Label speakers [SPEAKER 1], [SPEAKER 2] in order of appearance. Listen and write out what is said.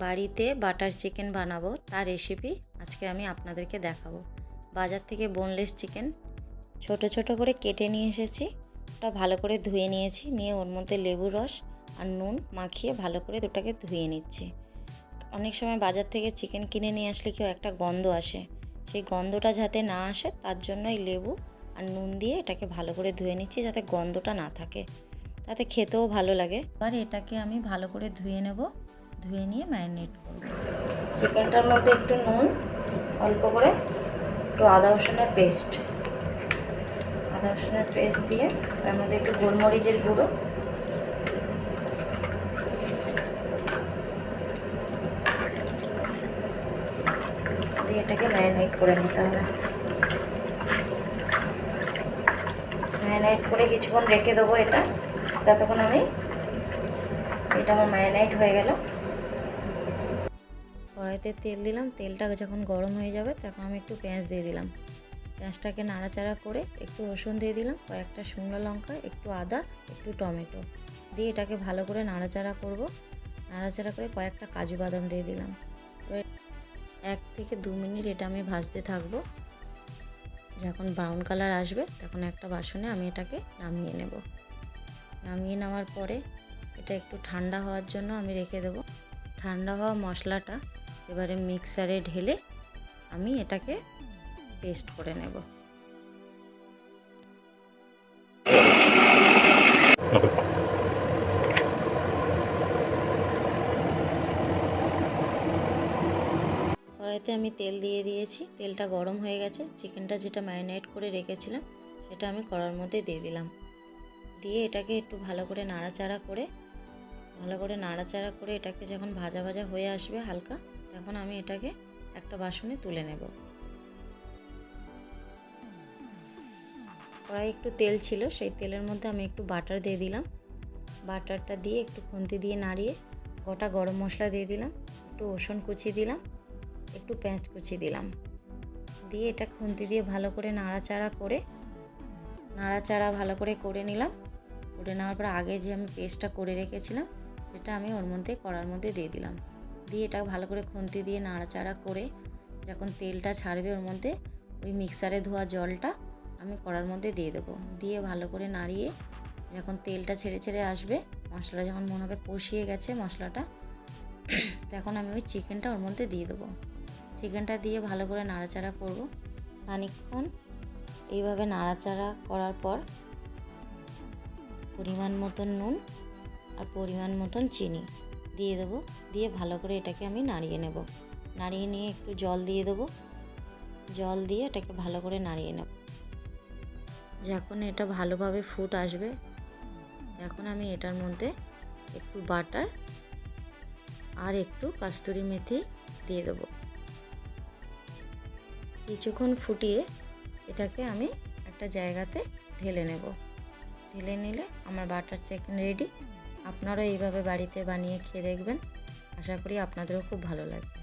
[SPEAKER 1] বাড়িতে butter chicken বানাবো তার রেসিপি আজকে আমি আপনাদেরকে দেখাবো। বাজার থেকে বোনলেস চিকেন ছোট ছোট করে কেটে নিয়ে এসেছি। ওটা ভালো করে ধুয়ে নিয়েছি, নিয়ে ওর মধ্যে লেবুর রস আর নুন মাখিয়ে ভালো করে ওটাকে ধুয়ে নিচ্ছি। অনেক সময় বাজার থেকে চিকেন কিনে নিয়ে আসলে কেউ একটা গন্ধ আসে, সেই গন্ধটা যাতে না আসে তার জন্য এই লেবু আর নুন দিয়ে এটাকে ভালো করে ধুয়ে নিচ্ছি, যাতে গন্ধটা না থাকে, তাতে খেতেও ভালো লাগে। এবার এটাকে আমি ভালো করে ধুয়ে নেব, ধুয়ে নিয়ে ম্যারিনেট করব। চিকেনটার মধ্যে একটু নুন, অল্প করে একটু আদা রসুনের পেস্ট দিয়ে তার মধ্যে একটু গোলমরিচের গুঁড়ো, দিয়ে এটাকে ম্যারিনেট করে নিতে হবে। ম্যারিনেট করে কিছুক্ষণ রেখে দেবো এটা, ততক্ষণ এটা আমার ম্যারিনেট হয়ে গেল। কড়াইতে তেল দিলাম, তেলটা যখন গরম হয়ে যাবে তখন আমি একটু পেঁয়াজ দিয়ে দিলাম। পেঁয়াজটাকে নাড়াচাড়া করে একটু রসুন দিয়ে দিলাম, কয়েকটা শুকনো লঙ্কা, একটু আদা, একটু টমেটো দিয়ে এটাকে ভালো করে নাড়াচাড়া করব। নাড়াচাড়া করে কয়েকটা কাজু বাদাম দিয়ে দিলাম। 1 থেকে 2 মিনিট এটা আমি ভাজতে থাকবো। যখন ব্রাউন কালার আসবে তখন একটা বাসনে আমি এটাকে নামিয়ে নেব। নামিয়ে নেওয়ার পরে এটা একটু ঠান্ডা হওয়ার জন্য আমি রেখে দেবো। ঠান্ডা হওয়া মশলাটা এবারে মিক্সারে ঢেলে আমি এটাকে পেস্ট করে নেব। কড়াইতে আমি তেল দিয়ে দিয়েছি, তেলটা গরম হয়ে গেছে। চিকেনটা যেটা ম্যারিনেট করে রেখেছিলাম সেটা আমি কড়ার মধ্যে দিয়ে দিলাম। দিয়ে এটাকে একটু ভালো করে নাড়াচাড়া করে এটাকে যখন ভাজা ভাজা হয়ে আসবে হালকা, তখন আমি এটাকে একটা বাসনে তুলে নেব। কড়াই একটু তেল ছিল, সেই তেলের মধ্যে আমি একটু বাটার দিয়ে দিলাম। বাটারটা দিয়ে একটু খুন্তি দিয়ে নাড়িয়ে গোটা গরম মশলা দিয়ে দিলাম, একটু রসুন কুচি দিলাম, একটু পেঁয়াজ কুচি দিলাম, দিয়ে এটা খুন্তি দিয়ে ভালো করে নাড়াচাড়া ভালো করে করে নিলাম। করে নেওয়ার পর আগে যে আমি পেস্টটা করে রেখেছিলাম সেটা আমি ওর মধ্যে কড়ার মধ্যে দিয়ে দিলাম। দিয়ে এটা ভালো করে খুন্তি দিয়ে নাড়াচাড়া করে যখন তেলটা ছাড়বে ওর মধ্যে ওই মিক্সারে ধোয়া জলটা আমি কড়ার মধ্যে দিয়ে দেবো। দিয়ে ভালো করে নাড়িয়ে যখন তেলটা ছেড়ে ছেড়ে আসবে, মশলা যখন মনে হবে কষিয়ে গেছে মশলাটা, তখন আমি ওই চিকেনটা ওর মধ্যে দিয়ে দেবো। চিকেনটা দিয়ে ভালো করে নাড়াচাড়া করব খানিকক্ষণ। এইভাবে নাড়াচাড়া করার পর পরিমাণ মতন নুন আর পরিমাণ মতন চিনি দিয়ে দেবো। দিয়ে ভালো করে এটাকে আমি নাড়িয়ে নেব। নাড়িয়ে নিয়ে একটু জল দিয়ে দেবো। জল দিয়ে এটাকে ভালো করে নাড়িয়ে নেব। যখন এটা ভালোভাবে ফুট আসবে এখন আমি এটার মধ্যে একটু বাটার আর একটু কস্তুরি মেথি দিয়ে দেবো। কিছুক্ষণ ফুটিয়ে এটাকে আমি একটা জায়গাতে ঢেলে নেব। ঢেলে নিলে আমার বাটার চিকেন রেডি। আপনারাও এইভাবে বাড়িতে বানিয়ে খেয়ে দেখবেন, আশা করি আপনাদেরও খুব ভালো লাগবে।